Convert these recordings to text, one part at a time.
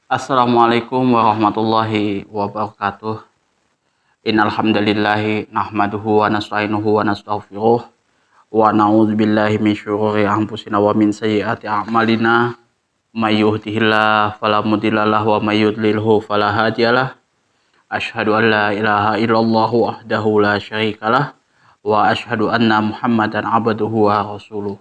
Assalamualaikum warahmatullahi wabarakatuh. Innal hamdalillahi nahmaduhu wa nasta'inuhu wa nastaghfiruh wa na'udzubillahi min syururi anfusina wa min sayyiati a'malina. May yahdihillahu fala mudhillalahu wa may yudlilhu fala hadiyalah. Asyhadu an la ilaha illallah wahdahu la syarikalah wa asyhadu anna Muhammadan abduhu wa rasuluh.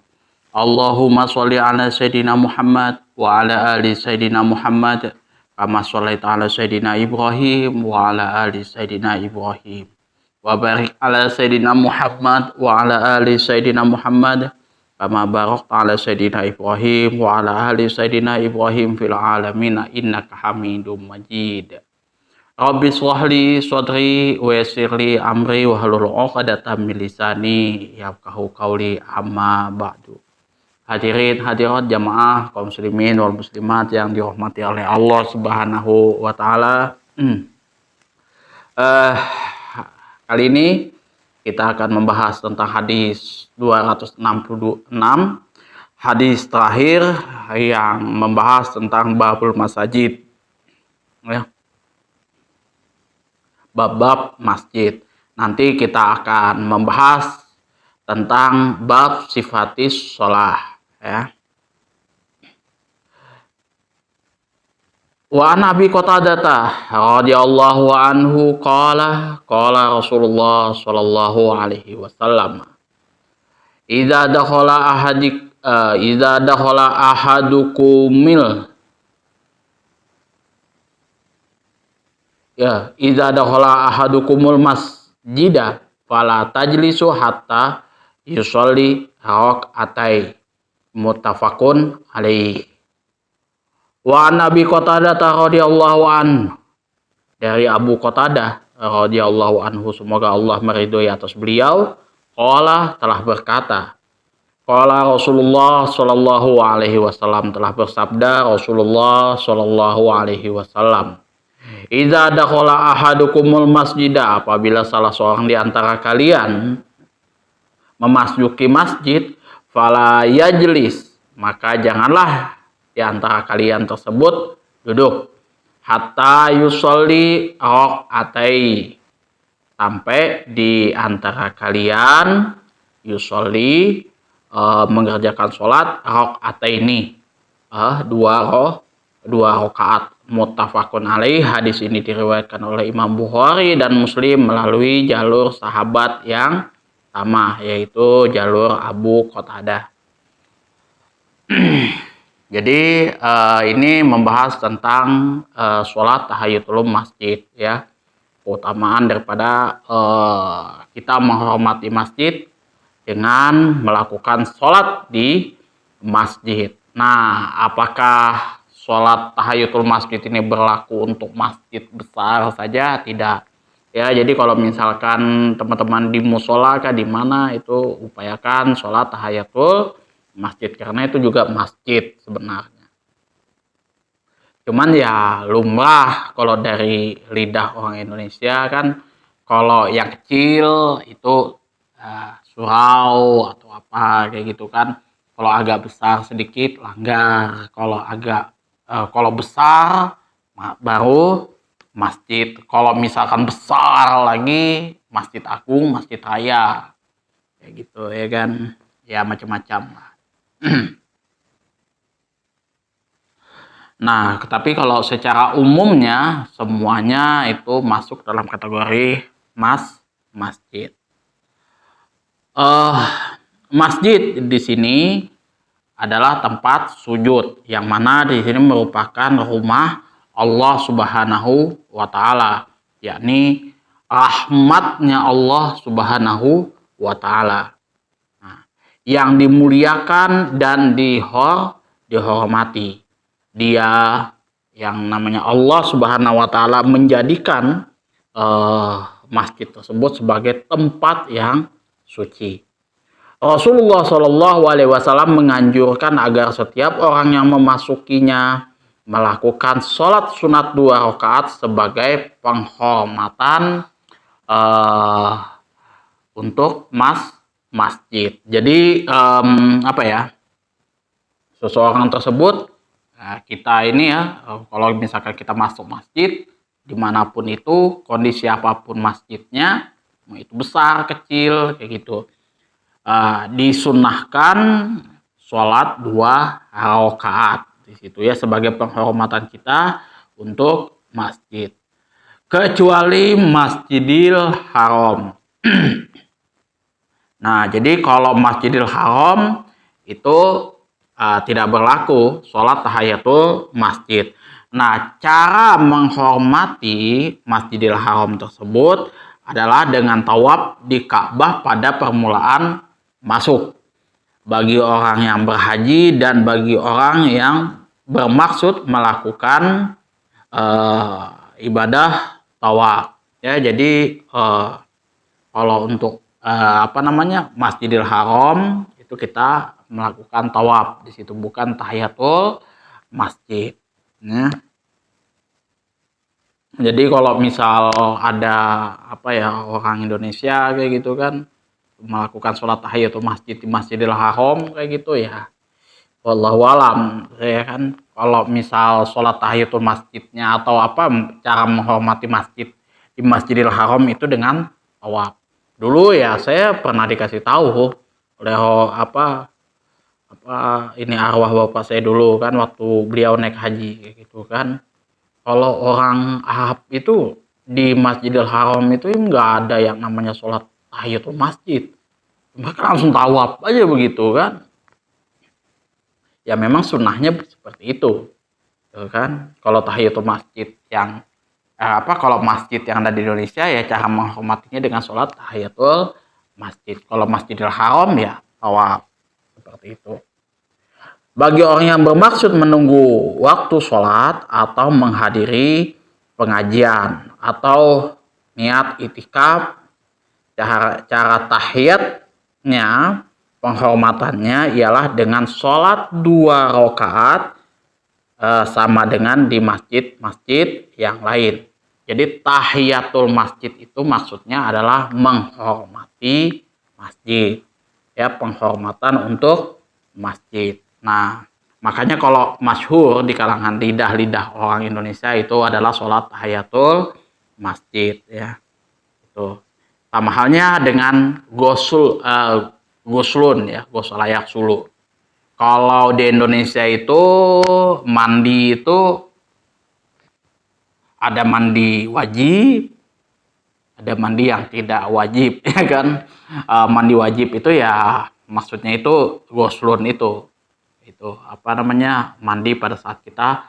Allahumma sholli ala sayyidina Muhammad wa ala ali sayyidina Muhammad kama shallaita ala sayyidina Ibrahim wa ala ali sayyidina Ibrahim wa barik ala sayyidina Muhammad wa ala ali sayyidina Muhammad kama barakta ala sayyidina Ibrahim wa ala ali sayyidina Ibrahim fil alamin innaka Hamidum Majid. Rabbi shrah li sadri wa yassir li amri wa hlul 'uqdatam min lisani yafqahu qawli amma ba'du. Hadirin hadirat jamaah kaum muslimin wal muslimat yang dirahmati oleh Allah Subhanahu wa taala. Kali ini kita akan membahas tentang hadis 266, hadis terakhir yang membahas tentang babul masajid. Ya. Bab-bab masjid. Nanti kita akan membahas tentang bab sifatis sholah. Ya. Wa an Abi Qatadah radhiyallahu anhu qala Rasulullah sallallahu alaihi wasallam idza dakhala ahadukumul masjida fala tajlisu hatta yusolli rak'atai muttafaqun alaihi. Wa Nabi Qatadah radhiyallahu anhu, dari Abu Qatadah radhiyallahu anhu, semoga Allah meridhoi atas beliau, qala telah berkata, qala Rasulullah sallallahu alaihi wasallam, telah bersabda Rasulullah sallallahu alaihi wasallam, idza dakhala ahadukumul masjida, apabila salah seorang di antara kalian memasuki masjid, fala yajlis, maka janganlah di antara kalian tersebut duduk, hatta yusolli rak'atai, sampai di antara kalian yusolli mengerjakan sholat rak'ataini, dua rakaat. Muttafaqun alaih. Hadis ini diriwayatkan oleh Imam Bukhari dan Muslim melalui jalur sahabat yang sama, yaitu jalur Abu Qatadah. Jadi ini membahas tentang sholat tahiyatul masjid, ya, keutamaan daripada kita menghormati masjid dengan melakukan sholat di masjid. Nah, apakah sholat tahiyatul masjid ini berlaku untuk masjid besar saja? Tidak. Ya, jadi kalau misalkan teman-teman di musola kah di mana, itu upayakan sholat tahiyatul masjid, karena itu juga masjid sebenarnya. Cuman ya lumrah kalau dari lidah orang Indonesia kan, kalau yang kecil itu surau atau apa kayak gitu kan. Kalau agak besar sedikit langgar, kalau besar baru masjid. Kalau misalkan besar lagi masjid agung, masjid raya, kayak gitu ya kan, ya macam-macam lah. Nah, tapi kalau secara umumnya semuanya itu masuk dalam kategori masjid. Masjid di sini adalah tempat sujud, yang mana di sini merupakan rumah Allah Subhanahu wa taala, yakni rahmatnya Allah Subhanahu wa taala. Yang dimuliakan dan dihormati. Dia yang namanya Allah Subhanahu wa taala menjadikan masjid tersebut sebagai tempat yang suci. Rasulullah Shallallahu alaihi wasallam menganjurkan agar setiap orang yang memasukinya melakukan sholat sunat 2 rakaat sebagai penghormatan untuk masjid. Jadi seseorang tersebut kita ini ya, kalau misalkan kita masuk masjid, dimanapun itu, kondisi apapun masjidnya, mau itu besar, kecil, kayak gitu, disunnahkan sholat 2 rakaat di situ ya sebagai penghormatan kita untuk masjid. Kecuali Masjidil Haram. Nah, jadi kalau Masjidil Haram itu tidak berlaku sholat tahiyatul masjid. Nah, cara menghormati Masjidil Haram tersebut adalah dengan tawaf di Ka'bah pada permulaan masuk. Bagi orang yang berhaji dan bagi orang yang bermaksud melakukan ibadah tawaf. Ya, jadi kalau untuk Masjidil Haram itu kita melakukan tawaf di situ, bukan tahiyatul masjid. Ya. Jadi kalau misal ada orang Indonesia kayak gitu kan melakukan sholat tahiyatul masjid di Masjidil Haram kayak gitu ya, wallahu alam. Saya kan kalau misal sholat tahiyatul masjidnya atau cara menghormati masjid di Masjidil Haram itu dengan tawaf. Dulu ya saya pernah dikasih tahu oleh ini arwah bapak saya dulu kan waktu beliau naik haji kayak gitu kan, kalau orang Arab itu di Masjidil Haram itu nggak ada yang namanya sholat tahiyatul masjid, mereka langsung tawaf aja begitu kan. Ya memang sunnahnya seperti itu kan. Kalau tahiyatul masjid yang kalau masjid yang ada di Indonesia ya cara menghormatinya dengan sholat tahiyatul masjid. Kalau Masjidil Haram ya tawaf seperti itu. Bagi orang yang bermaksud menunggu waktu sholat atau menghadiri pengajian atau niat itikaf, cara tahiyatnya, penghormatannya ialah dengan sholat 2 rakaat sama dengan di masjid-masjid yang lain. Jadi tahiyatul masjid itu maksudnya adalah menghormati masjid, ya, penghormatan untuk masjid. Nah, makanya kalau masyhur di kalangan lidah-lidah orang Indonesia itu adalah sholat tahiyatul masjid, ya. Itu sama halnya dengan guslun ya, ghusl layak sulu. Kalau di Indonesia itu mandi itu ada mandi wajib, ada mandi yang tidak wajib, ya kan. Mandi wajib itu ya maksudnya itu guslun itu mandi pada saat kita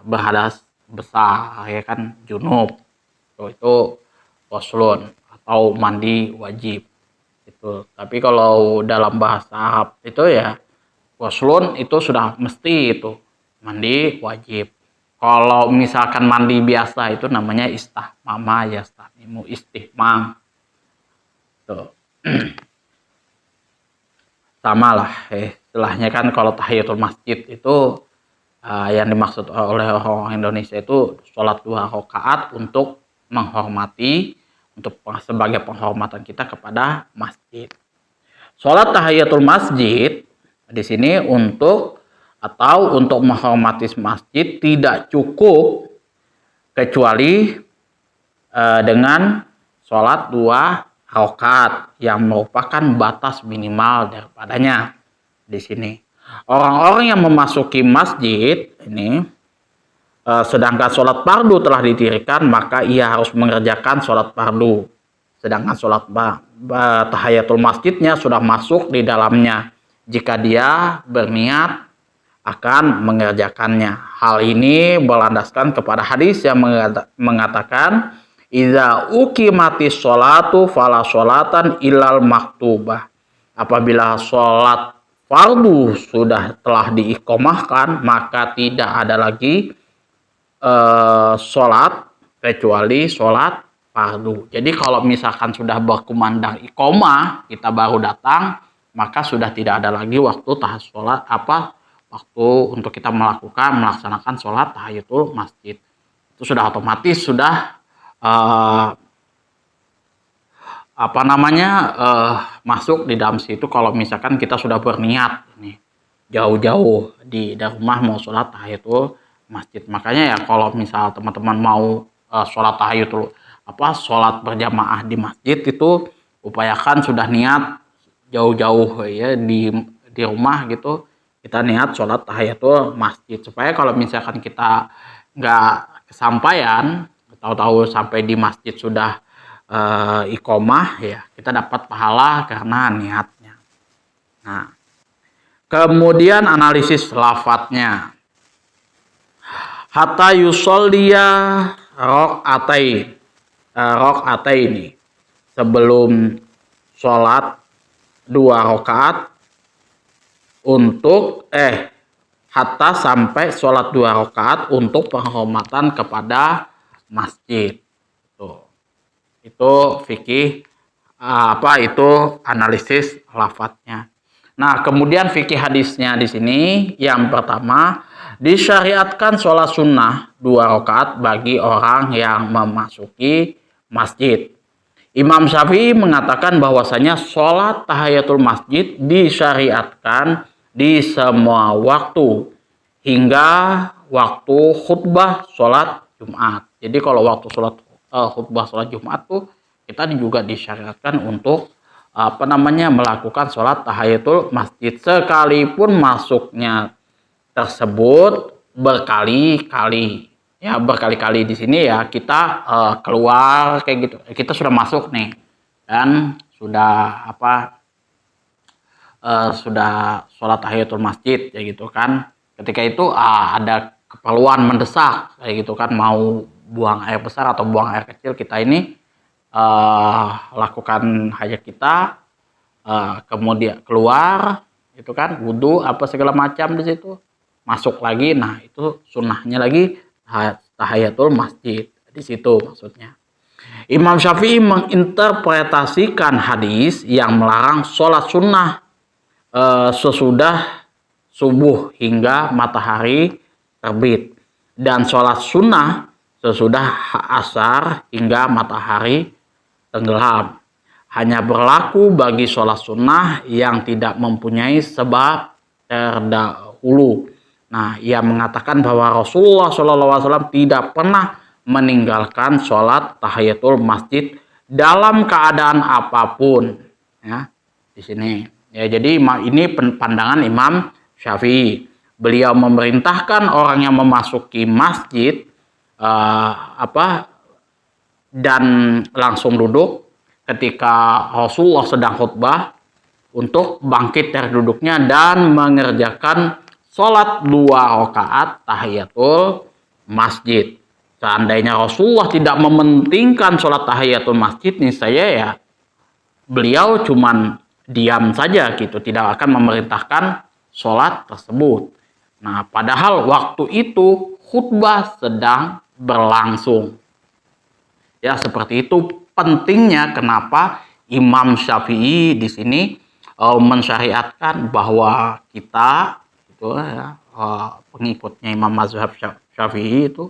berhadas besar, ya kan, junub. Itu guslun atau mandi wajib itu. Tapi kalau dalam bahasa Arab itu ya guslun itu sudah mesti itu mandi wajib. Kalau misalkan mandi biasa itu namanya istihmam, ya, istihmam tuh. Sama lah istilahnya kan. Kalau tahiyatul masjid itu yang dimaksud oleh orang Indonesia itu sholat 2 rakaat untuk menghormati, sebagai penghormatan kita kepada masjid. Sholat tahiyatul masjid di sini untuk menghormati masjid tidak cukup kecuali dengan sholat 2 rakaat yang merupakan batas minimal daripadanya. Di sini orang-orang yang memasuki masjid ini sedangkan sholat fardu telah didirikan, maka ia harus mengerjakan sholat fardu. Sedangkan sholat tahiyatul masjidnya sudah masuk di dalamnya jika dia berniat akan mengerjakannya. Hal ini berlandaskan kepada hadis yang mengatakan iza uqimatis sholatu fala sholatan illal maktubah. Apabila sholat fardu telah diiqomahkan, maka tidak ada lagi sholat kecuali sholat fardu. Jadi kalau misalkan sudah berkumandang iqomah kita baru datang, maka sudah tidak ada lagi waktu waktu untuk kita melaksanakan sholat tahiyatul masjid. Itu sudah otomatis sudah masuk di dalam situ kalau misalkan kita sudah berniat ini jauh-jauh dari rumah mau sholat tahiyatul masjid. Makanya ya kalau misal teman-teman mau sholat tahiyatul sholat berjamaah di masjid itu upayakan sudah niat jauh-jauh ya di rumah gitu, kita niat sholat tahiyatul masjid supaya kalau misalkan kita nggak kesampaian, tahu-tahu sampai di masjid sudah iqomah ya kita dapat pahala karena niatnya. Nah, kemudian analisis lafadznya. Hatta yusolliya rok'ataini, sebelum sholat 2 rakaat untuk hatta sampai sholat 2 rakaat untuk penghormatan kepada masjid. Tuh. Itu fikih itu analisis lafadznya. Nah, kemudian fikih hadisnya di sini yang pertama, disyariatkan sholat sunnah 2 rakaat bagi orang yang memasuki masjid. Imam Syafi'i mengatakan bahwasanya sholat tahiyatul masjid disyariatkan di semua waktu hingga waktu khutbah sholat Jumat. Jadi kalau waktu khutbah sholat Jumat tuh kita juga disyariatkan untuk melakukan sholat tahiyatul masjid sekalipun masuknya tersebut berkali-kali. Ya berkali-kali di sini ya kita keluar kayak gitu. Kita sudah masuk nih dan sudah sudah sholat tahiyatul masjid ya gitu kan. Ketika itu ada keperluan mendesak kayak gitu kan, mau buang air besar atau buang air kecil, kita ini lakukan hajat kita, kemudian keluar itu kan, wudhu segala macam di situ, masuk lagi. Nah itu sunnahnya lagi tahiyatul masjid di situ maksudnya. Imam Syafi'i menginterpretasikan hadis yang melarang sholat sunnah sesudah subuh hingga matahari terbit, dan sholat sunnah sesudah asar hingga matahari tenggelam. Hanya berlaku bagi sholat sunnah yang tidak mempunyai sebab terdahulu. Nah, ia mengatakan bahwa Rasulullah SAW tidak pernah meninggalkan sholat tahiyatul masjid dalam keadaan apapun. Ya, di sini. Ya, jadi ini pandangan Imam Syafi'i. Beliau memerintahkan orang yang memasuki masjid dan langsung duduk ketika Rasulullah sedang khutbah untuk bangkit dari duduknya dan mengerjakan sholat 2 rakaat tahiyatul masjid. Seandainya Rasulullah tidak mementingkan sholat tahiyatul masjid, niscaya ya beliau cuman diam saja gitu, tidak akan memerintahkan sholat tersebut. Nah, padahal waktu itu khutbah sedang berlangsung. Ya, seperti itu pentingnya kenapa Imam Syafi'i di sini mensyariatkan bahwa kita itu ya, pengikutnya Imam Mazhab Syafi'i itu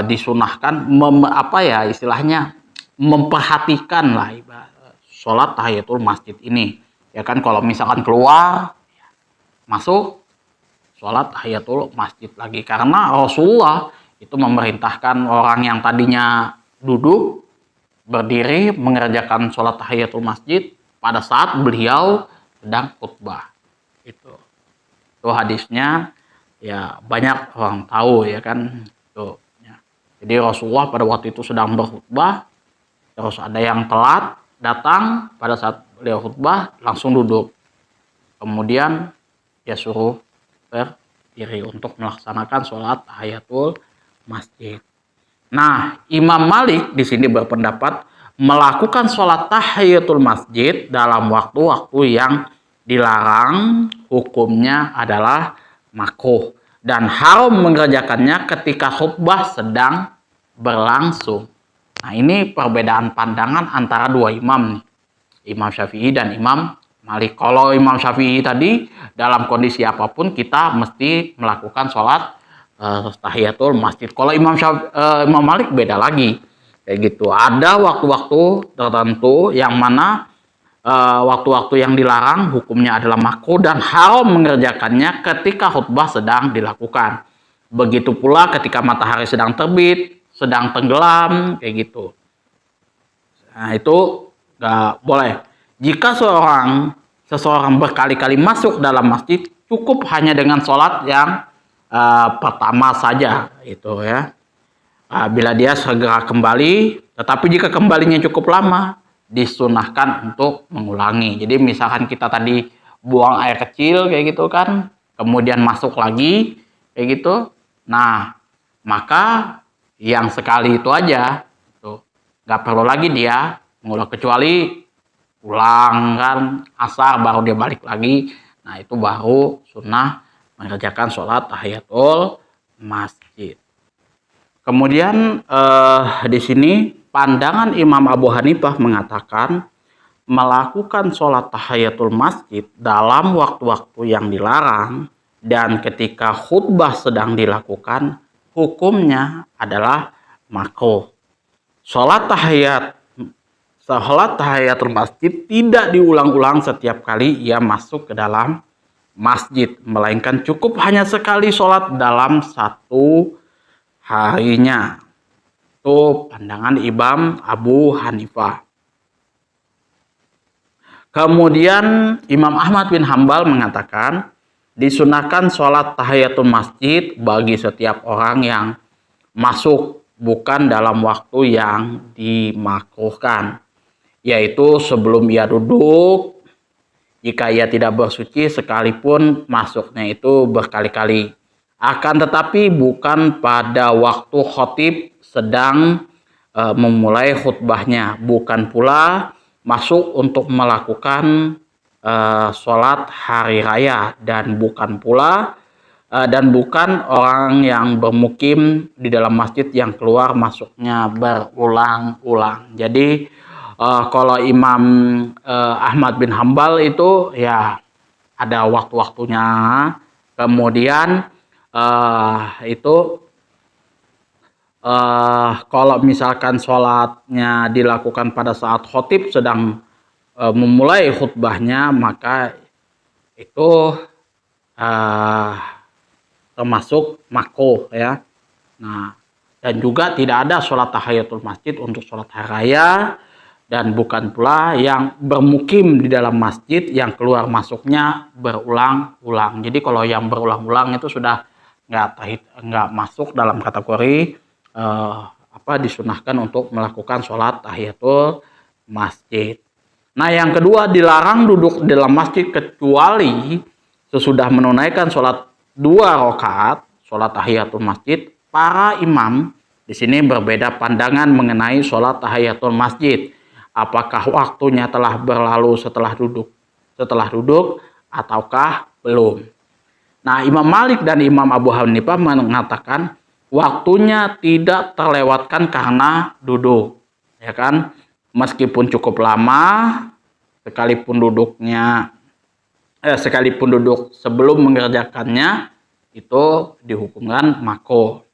disunahkan istilahnya memperhatikan lah sholat tahiyatul masjid ini. Ya kan, kalau misalkan keluar masuk sholat tahiyatul masjid lagi, karena Rasulullah itu memerintahkan orang yang tadinya duduk berdiri mengerjakan sholat tahiyatul masjid pada saat beliau sedang khutbah. Itu hadisnya ya banyak orang tahu ya kan. Tuh, ya. Jadi Rasulullah pada waktu itu sedang berkhutbah, terus ada yang telat datang pada saat beliau khutbah langsung duduk, kemudian dia suruh berdiri untuk melaksanakan sholat tahiyatul masjid. Nah, Imam Malik di sini berpendapat melakukan sholat tahiyatul masjid dalam waktu-waktu yang dilarang hukumnya adalah makruh dan haram mengerjakannya ketika khutbah sedang berlangsung. Nah, ini perbedaan pandangan antara dua imam nih, Imam Syafi'i dan Imam Malik. Kalau Imam Syafi'i tadi dalam kondisi apapun kita mesti melakukan sholat tahiyatul masjid. Kalau Imam Malik beda lagi kayak gitu. Ada waktu-waktu tertentu yang mana waktu-waktu yang dilarang hukumnya adalah makruh dan haram mengerjakannya ketika khutbah sedang dilakukan. Begitu pula ketika matahari sedang terbit, sedang tenggelam, kayak gitu. Nah, itu nggak boleh. Jika seseorang berkali-kali masuk dalam masjid, cukup hanya dengan sholat yang pertama saja, itu ya. Bila dia segera kembali, tetapi jika kembalinya cukup lama, disunahkan untuk mengulangi. Jadi misalkan kita tadi buang air kecil kayak gitu kan, kemudian masuk lagi kayak gitu. Nah, maka yang sekali itu aja, tuh nggak perlu lagi dia mengulang, kecuali pulang kan asar baru dia balik lagi. Nah, itu baru sunnah mengerjakan sholat tahiyatul masjid. Kemudian di sini pandangan Imam Abu Hanifah mengatakan melakukan sholat tahiyatul masjid dalam waktu-waktu yang dilarang dan ketika khutbah sedang dilakukan, hukumnya adalah makruh. Sholat tahiyatul masjid tidak diulang-ulang setiap kali ia masuk ke dalam masjid, melainkan cukup hanya sekali sholat dalam satu harinya. Itu pandangan Imam Abu Hanifah. Kemudian Imam Ahmad bin Hambal mengatakan disunahkan sholat tahiyatul masjid bagi setiap orang yang masuk bukan dalam waktu yang dimakruhkan, yaitu sebelum ia duduk, jika ia tidak bersuci sekalipun masuknya itu berkali-kali. Akan tetapi bukan pada waktu khatib sedang memulai khutbahnya, bukan pula masuk untuk melakukan sholat hari raya, dan bukan orang yang bermukim di dalam masjid yang keluar masuknya berulang-ulang. Jadi kalau Imam Ahmad bin Hambal itu ya ada waktu-waktunya. Kemudian kalau misalkan sholatnya dilakukan pada saat khotib sedang memulai khutbahnya, maka itu termasuk makruh ya. Nah, dan juga tidak ada sholat tahiyatul masjid untuk sholat hari raya, dan bukan pula yang bermukim di dalam masjid yang keluar masuknya berulang-ulang. Jadi kalau yang berulang-ulang itu sudah nggak masuk dalam kategori disunahkan untuk melakukan sholat tahiyatul masjid. Nah, yang kedua, dilarang duduk dalam masjid kecuali sesudah menunaikan sholat 2 rakaat, sholat tahiyatul masjid. Para imam di sini berbeda pandangan mengenai sholat tahiyatul masjid. Apakah waktunya telah berlalu setelah duduk ataukah belum? Nah, Imam Malik dan Imam Abu Hanifah mengatakan waktunya tidak terlewatkan karena duduk, ya kan? Meskipun cukup lama, sekalipun duduk sebelum mengerjakannya itu dihukumkan makruh.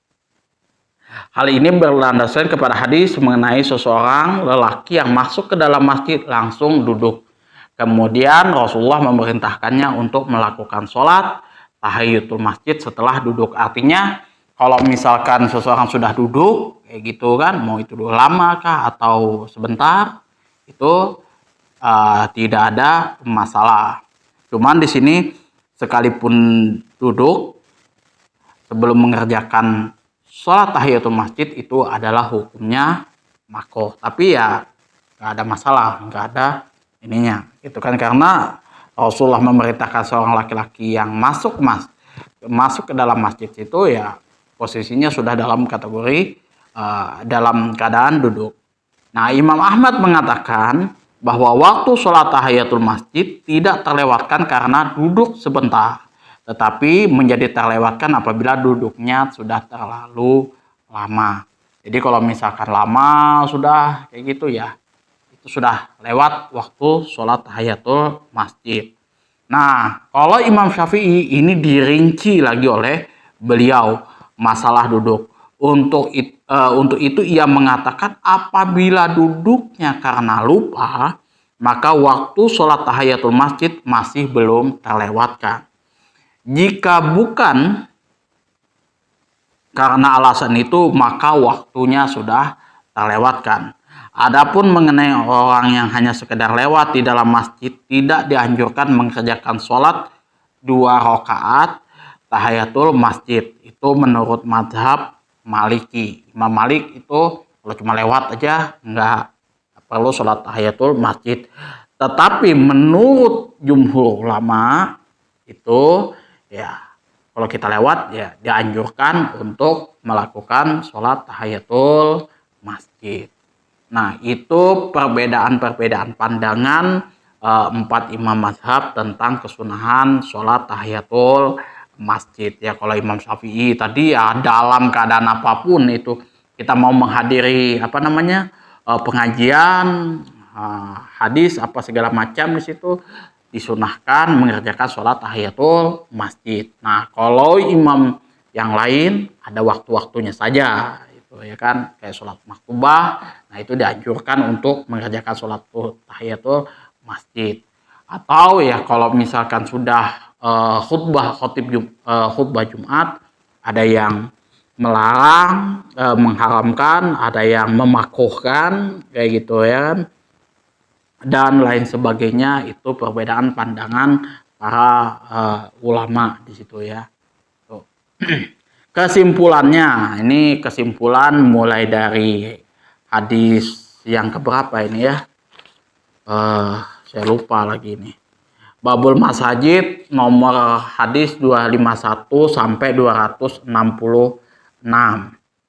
Hal ini berlandaskan kepada hadis mengenai seseorang lelaki yang masuk ke dalam masjid langsung duduk. Kemudian Rasulullah memerintahkannya untuk melakukan sholat tahiyatul masjid setelah duduk. Artinya kalau misalkan seseorang sudah duduk kayak gitu kan, mau itu dulu lama kah atau sebentar, itu tidak ada masalah. Cuman di sini sekalipun duduk sebelum mengerjakan sholat tahiyatul masjid itu adalah hukumnya makruh. Tapi ya nggak ada masalah, nggak ada ininya, itu kan, karena Rasulullah memerintahkan seorang laki-laki yang masuk ke dalam masjid itu ya posisinya sudah dalam kategori dalam keadaan duduk. Nah, Imam Ahmad mengatakan bahwa waktu sholat tahiyatul masjid tidak terlewatkan karena duduk sebentar, tetapi menjadi terlewatkan apabila duduknya sudah terlalu lama. Jadi kalau misalkan lama sudah kayak gitu ya, itu sudah lewat waktu sholat tahiyatul masjid. Nah, kalau Imam Syafi'i ini dirinci lagi oleh beliau masalah duduk. Untuk itu ia mengatakan apabila duduknya karena lupa, maka waktu sholat tahiyatul masjid masih belum terlewatkan. Jika bukan karena alasan itu, maka waktunya sudah terlewatkan. Adapun mengenai orang yang hanya sekedar lewat di dalam masjid, tidak dianjurkan mengerjakan sholat 2 rakaat tahiyatul masjid. Itu menurut mazhab Maliki. Imam Malik itu kalau cuma lewat aja nggak perlu sholat tahiyatul masjid. Tetapi menurut jumhur ulama itu ya, kalau kita lewat ya dianjurkan untuk melakukan sholat tahiyatul masjid. Nah, itu perbedaan-perbedaan pandangan 4 imam mazhab tentang kesunahan sholat tahiyatul masjid. Ya, kalau Imam Syafi'i tadi ya dalam keadaan apapun itu kita mau menghadiri pengajian, hadis apa segala macam di situ disunahkan mengerjakan sholat tahiyatul masjid. Nah, kalau imam yang lain ada waktu-waktunya saja, itu ya kan, kayak sholat maktubah. Nah, itu dianjurkan untuk mengerjakan sholat tahiyatul masjid. Atau ya kalau misalkan sudah khutbah Jumat, ada yang melarang, mengharamkan, ada yang memakruhkan kayak gitu ya kan, dan lain sebagainya. Itu perbedaan pandangan para ulama di situ ya. Tuh. Kesimpulannya, ini kesimpulan mulai dari hadis yang keberapa ini ya, saya lupa lagi nih. Babul Masajid nomor hadis 251 sampai 266.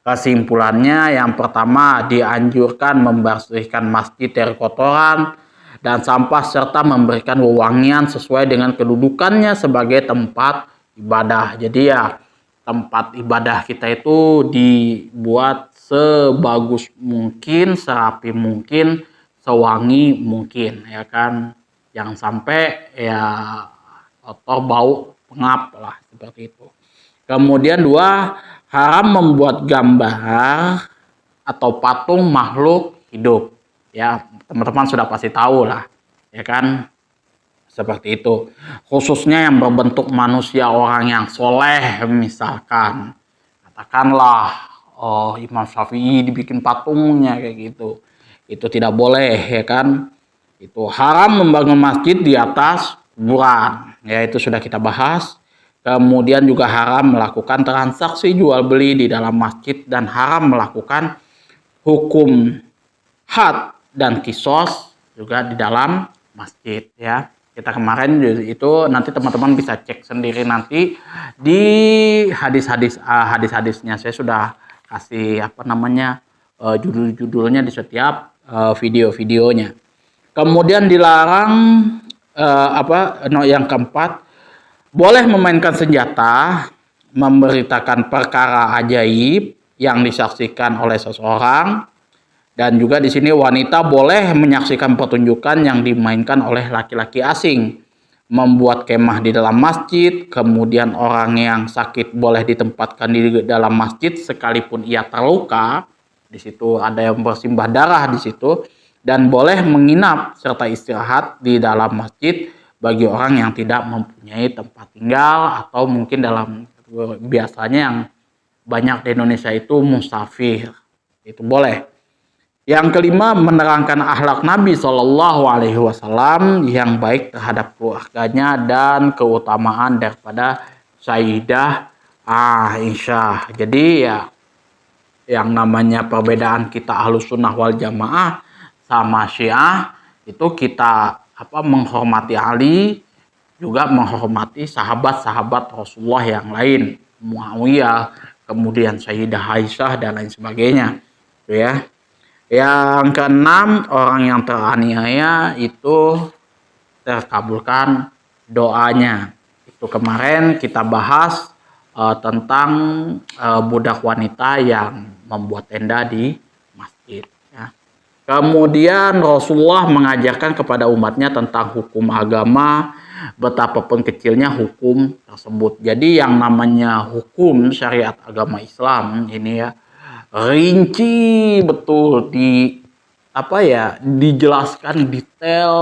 Kesimpulannya, yang pertama, dianjurkan membersihkan masjid dari kotoran dan sampah serta memberikan wewangian sesuai dengan kedudukannya sebagai tempat ibadah. Jadi ya, tempat ibadah kita itu dibuat sebagus mungkin, serapi mungkin, sewangi mungkin ya kan. Jangan sampai ya kotor, bau, pengap lah seperti itu. Kemudian 2, haram membuat gambar atau patung makhluk hidup. Ya, teman-teman sudah pasti tahu lah, ya kan? Seperti itu. Khususnya yang berbentuk manusia, orang yang soleh misalkan. Katakanlah, Imam Syafi'i dibikin patungnya kayak gitu. Itu tidak boleh, ya kan? Itu haram membangun masjid di atas kuburan. Ya, itu sudah kita bahas. Kemudian juga haram melakukan transaksi jual beli di dalam masjid dan haram melakukan hukum had dan kisos juga di dalam masjid ya. Kita kemarin itu nanti teman-teman bisa cek sendiri nanti di hadis-hadisnya. Saya sudah kasih judul-judulnya di setiap video-videonya. Kemudian dilarang yang keempat, boleh memainkan senjata, memberitakan perkara ajaib yang disaksikan oleh seseorang, dan juga di sini wanita boleh menyaksikan pertunjukan yang dimainkan oleh laki-laki asing, membuat kemah di dalam masjid. Kemudian orang yang sakit boleh ditempatkan di dalam masjid sekalipun ia terluka. Di situ ada yang bersimbah darah di situ, dan boleh menginap serta istirahat di dalam masjid bagi orang yang tidak mempunyai tempat tinggal atau mungkin dalam biasanya yang banyak di Indonesia itu musafir. Itu boleh. Yang kelima, menerangkan akhlak Nabi Shallallahu Alaihi Wasallam yang baik terhadap keluarganya dan keutamaan daripada Sayyidah Aisyah. Jadi ya, yang namanya perbedaan kita Ahlus Sunnah wal Jamaah sama Syiah itu kita menghormati Ali, juga menghormati sahabat-sahabat Rasulullah yang lain, Muawiyah, kemudian Sayyidah Aisyah dan lain sebagainya. Itu ya. Yang keenam, orang yang teraniaya itu terkabulkan doanya. Itu kemarin kita bahas tentang budak wanita yang membuat tenda di masjid. Ya. Kemudian Rasulullah mengajarkan kepada umatnya tentang hukum agama, betapapun kecilnya hukum tersebut. Jadi yang namanya hukum syariat agama Islam ini ya, rinci betul apa ya, dijelaskan detail,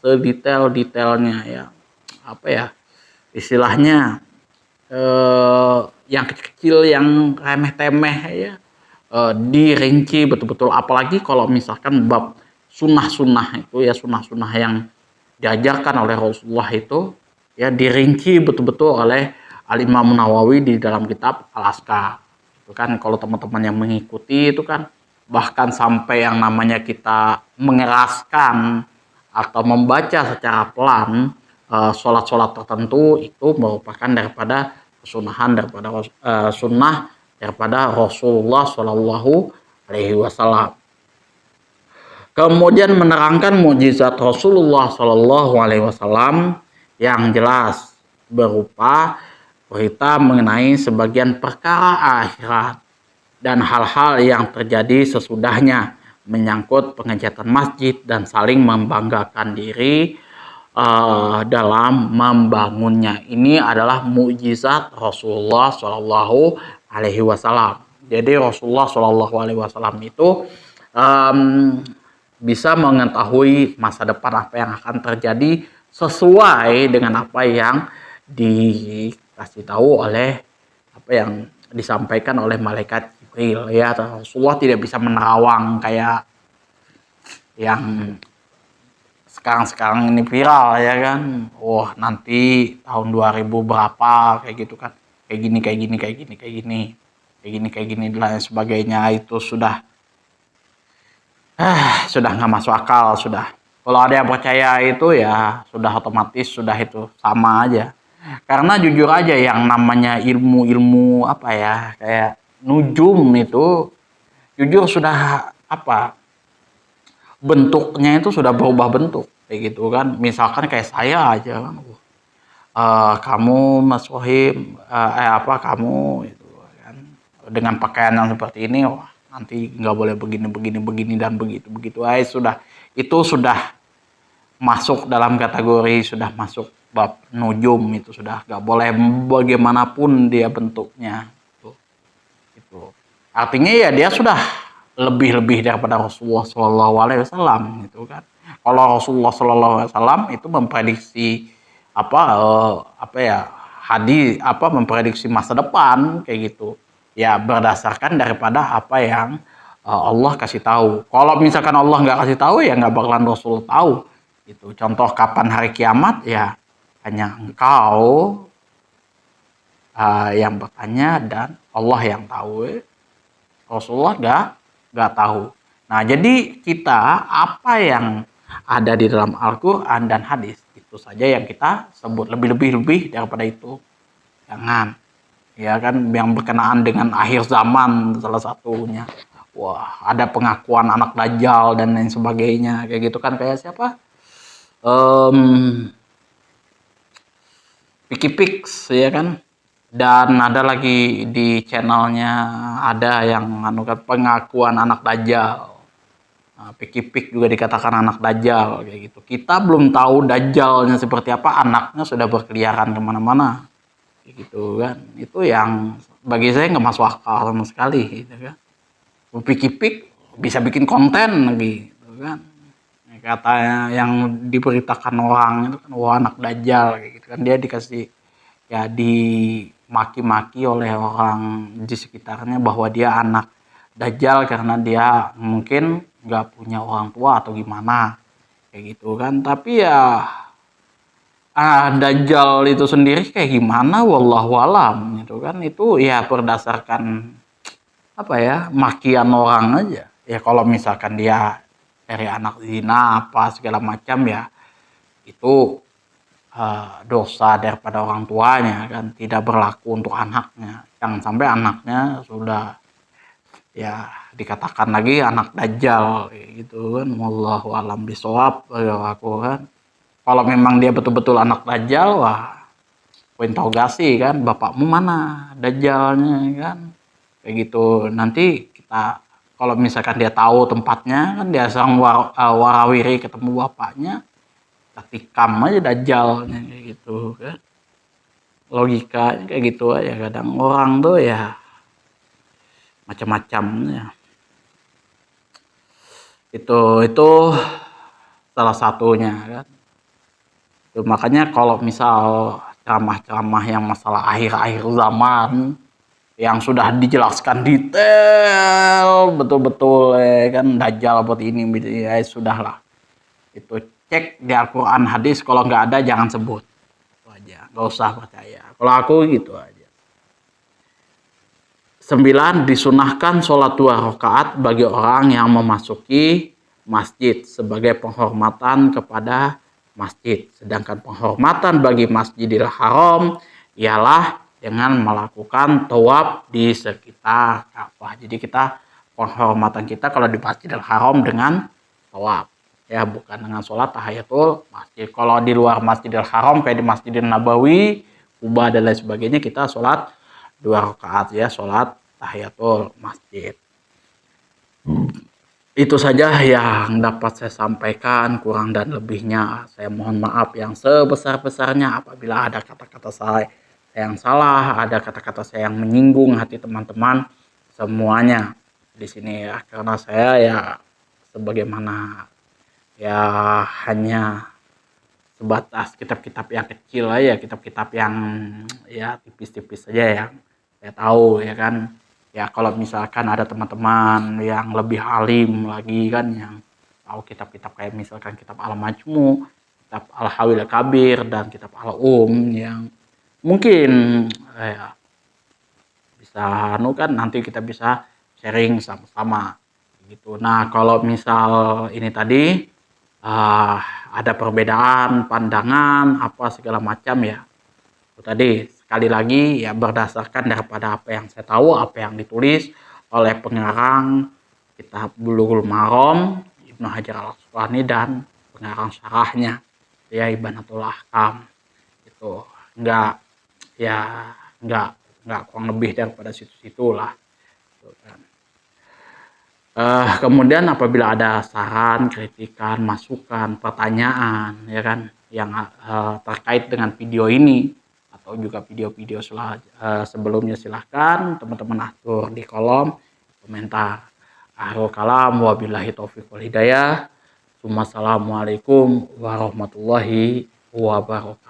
sedetail-detailnya ya. Apa ya istilahnya, yang kecil-kecil, yang remeh-temeh ya, dirinci betul-betul. Apalagi kalau misalkan bab sunnah-sunnah itu ya, sunnah-sunnah yang diajarkan oleh Rasulullah itu ya, dirinci betul-betul oleh Al-Imam Nawawi di dalam kitab Al-Azkar. Itu kan kalau teman-teman yang mengikuti itu kan, bahkan sampai yang namanya kita mengeraskan atau membaca secara pelan sholat-sholat tertentu itu merupakan daripada kesunahan daripada sunnah daripada Rasulullah Shallallahu Alaihi Wasallam. Kemudian menerangkan mukjizat Rasulullah Shallallahu Alaihi Wasallam yang jelas berupa berita mengenai sebagian perkara akhirat dan hal-hal yang terjadi sesudahnya, menyangkut pengecatan masjid dan saling membanggakan diri dalam membangunnya. Ini adalah mukjizat Rasulullah Shallallahu Alaihi Wasallam. Jadi Rasulullah Shallallahu Alaihi Wasallam itu bisa mengetahui masa depan apa yang akan terjadi sesuai dengan apa yang dikasih tahu oleh apa yang disampaikan oleh malaikat Jibril ya. Rasulullah tidak bisa menerawang kayak yang sekarang ini viral ya kan. Wah, nanti tahun 2000 berapa kayak gitu kan. Kayak gini dan lain sebagainya. Itu sudah nggak masuk akal sudah. Kalau ada yang percaya itu ya sudah otomatis sudah itu sama aja. Karena jujur aja yang namanya ilmu-ilmu apa ya, kayak nujum itu jujur sudah apa, bentuknya itu sudah berubah bentuk kayak gitu kan. Misalkan kayak saya aja kan, kamu Mas Wahim, kamu itu kan dengan pakaian yang seperti ini, wah nanti nggak boleh begini dan begitu sudah, itu sudah masuk dalam kategori, sudah masuk bab nujum, itu sudah nggak boleh bagaimanapun dia bentuknya itu artinya ya dia sudah lebih daripada Rasulullah Shallallahu Alaihi Wasallam itu kan. Kalau Rasulullah Shallallahu Alaihi Wasallam itu memprediksi memprediksi masa depan kayak gitu ya, berdasarkan daripada apa yang Allah kasih tahu. Kalau misalkan Allah nggak kasih tahu ya nggak bakalan Rasul tahu gitu. Contoh kapan hari kiamat ya hanya engkau yang bertanya dan Allah yang tahu. Rasulullah nggak tahu. Nah, jadi kita apa yang ada di dalam Al-Quran dan hadis itu saja yang kita sebut, lebih daripada itu jangan. Ya kan, yang berkenaan dengan akhir zaman salah satunya. Wah, ada pengakuan anak Dajjal dan lain sebagainya kayak gitu kan, kayak siapa? Pikipix ya kan. Dan ada lagi di channelnya ada yang pengakuan anak Dajjal. Nah, Pikipik juga dikatakan anak Dajjal kayak gitu. Kita belum tahu Dajjalnya seperti apa, anaknya sudah berkeliaran kemana-mana kayak gitu kan. Itu yang bagi saya nggak masuk akal sama sekali gitu kan. Pikipik bisa bikin konten lagi gitu kan. Katanya yang diberitakan orang itu kan, wah anak Dajjal kayak gitu kan. Dia dikasih ya dimaki-maki oleh orang di sekitarnya bahwa dia anak Dajjal karena dia mungkin nggak punya orang tua atau gimana kayak gitu kan. Tapi ya Dajjal itu sendiri kayak gimana wallahu alam gitu kan. Itu ya berdasarkan apa ya, makian orang aja ya. Kalau misalkan dia dari anak zina apa segala macam ya itu dosa daripada orang tuanya kan, tidak berlaku untuk anaknya. Jangan sampai anaknya sudah ya dikatakan lagi anak Dajjal gitu kan. Wallahu alam bisawab aku kan. Kalau memang dia betul-betul anak Dajjal, wah interogasi kan, bapakmu mana Dajjalnya kan kayak gitu. Nanti kita kalau misalkan dia tahu tempatnya kan, dia sang warawiri ketemu bapaknya, tikam aja Dajjalnya kayak gitu kan. Logika kayak gitu aja. Kadang orang tuh ya macam-macam ya. Itu salah satunya kan. Itu makanya kalau misal ceramah-ceramah yang masalah akhir-akhir zaman yang sudah dijelaskan detail betul-betul kan Dajjal buat ini ya sudahlah. Itu cek di Al-Quran hadis, kalau nggak ada jangan sebut. Itu aja, nggak usah percaya. Kalau aku gitu aja. 9. Disunahkan sholat 2 rakaat bagi orang yang memasuki masjid sebagai penghormatan kepada masjid. Sedangkan penghormatan bagi Masjidil Haram ialah dengan melakukan tawaf di sekitar Ka'bah. Jadi kita penghormatan kita kalau di Masjidil Haram dengan tawaf. Ya, bukan dengan sholat tahiyatul masjid. Kalau di luar Masjidil Haram kayak di Masjidil Nabawi, Kubah dan lain sebagainya, kita sholat 2 rakaat ya, sholat tahiyatul masjid. Itu saja yang dapat saya sampaikan, kurang dan lebihnya saya mohon maaf yang sebesar-besarnya apabila ada kata-kata saya yang salah, ada kata-kata saya yang menyinggung hati teman-teman semuanya di sini ya, karena saya ya sebagaimana ya hanya sebatas kitab-kitab yang kecil aja, kitab-kitab yang ya tipis-tipis saja yang saya tahu ya kan. Ya kalau misalkan ada teman-teman yang lebih alim lagi kan yang tahu kitab-kitab kayak misalkan kitab Al-Majmu, kitab Al-Hawil Kabir dan kitab Al-Um yang mungkin ya bisa kan nanti kita bisa sharing sama-sama gitu. Nah, kalau misal ini tadi ada perbedaan pandangan apa segala macam ya. Itu tadi sekali lagi ya berdasarkan daripada apa yang saya tahu, apa yang ditulis oleh pengarang kitab Bulughul Maram Ibnu Hajar Al-Asqalani dan pengarang syarahnya ya Ibanatul Ahkam. Itu enggak kurang lebih daripada situ-situ lah. Gitu kan. Kemudian apabila ada saran, kritikan, masukan, pertanyaan ya kan yang terkait dengan video ini atau juga video-video sebelumnya, silahkan teman-teman atur di kolom komentar. Akhirul kalam wabillahi taufiq wal hidayah. Wassalamualaikum warahmatullahi wabarakatuh.